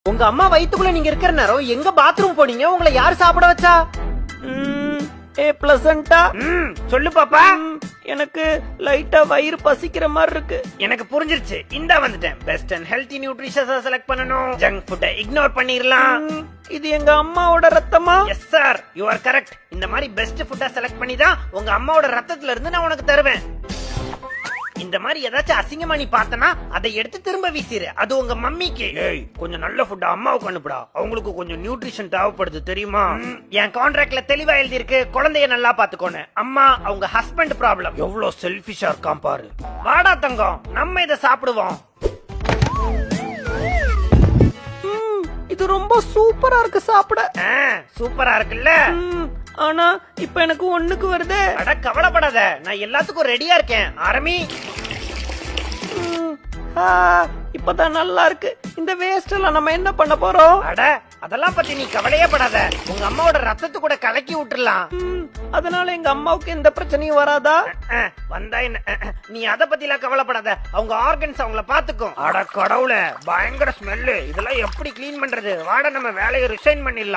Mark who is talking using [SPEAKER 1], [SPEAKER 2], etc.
[SPEAKER 1] உங்க அம்மா வயித்துக்குள்ள நீங்க இருக்கிற நேரம் எங்க பாத்ரூம் போனீங்க? உங்களை யார் சாப்பிட வச்சா?
[SPEAKER 2] பிளசண்டா
[SPEAKER 1] சொல்லு பாப்பா.
[SPEAKER 2] எனக்கு லைட்டா வயிறு பசிக்கிற மாதிரி இருக்கு.
[SPEAKER 1] எனக்கு புரிஞ்சிருச்சு. இந்த வந்துட்டேன். Best and healthy nutritions select பண்ணனும். ஜங்க் ஃபுட்டை இக்னோர் பண்ணிரலாம்.
[SPEAKER 2] இது எங்க அம்மாவோட ரத்தமா?
[SPEAKER 1] Yes sir, you are correct. இந்த மாதிரி பெஸ்ட் ஃபுட்டா செலக்ட் பண்ணி தான் உங்க அம்மாவோட ரத்தத்துல இருந்து நான் உனக்கு தருவேன். இந்த மாதிரி ஏதாச்சும் அசிங்கமா நீ பார்த்தனா அதை எடுத்து திரும்ப வீசிரு. அது உங்க மம்மிக்கு. ஏய், கொஞ்சம் நல்ல ஃபுட் அம்மாவுக்கு அனுப்புடா. அவங்களுக்கு கொஞ்சம் நியூட்ரிஷன் தேவைப்படுது தெரியுமா? என் கான்ட்ராக்ட்ல தெளிவா எழுதி இருக்கு, குழந்தைய நல்லா பாத்துக்கோன்னு. அம்மா அவங்க ஹஸ்பண்ட் ப்ராப்ளம். எவ்வளவு செல்ஃபிஷா இருக்கான் பாரு. வாடா தங்கம், நம்ம இதை சாப்பிடுவோம்.
[SPEAKER 2] இது ரொம்ப சூப்பரா இருக்கு சாப்பிட.
[SPEAKER 1] சூப்பரா இருக்குல்ல?
[SPEAKER 2] ஆனா இப்ப எனக்கு ஒண்ணுக்கு வருது.
[SPEAKER 1] அட கவலைப்படாத, நான் எல்லாத்துக்கும் ரெடியா இருக்கேன். ஆரம்பி.
[SPEAKER 2] இப்பதான் நல்லா இருக்கு. இந்த வேஸ்ட் எல்லாம் நம்ம என்ன பண்ண போறோம்?
[SPEAKER 1] அட அதெல்லாம் பத்தி நீ கவலையே படாத. உங்க அம்மாவோட ரத்தத்தை கூட கலக்கி விட்டுறலாம்.
[SPEAKER 2] அதனால எங்க அம்மாவுக்கு எந்த பிரச்சனையும் வராதா?
[SPEAKER 1] வந்தா என்ன, நீ அத பத்தி எல்லாம் கவலைப்படாத. அவங்க ஆர்கன்ஸ் அவங்கள பாத்துக்கும். அட கடவுளே, பயங்கர ஸ்மெல்லு. இதெல்லாம் எப்படி கிளீன் பண்றது? வாட நம்ம வேலையை ரிசைன் பண்ணிடலாம்.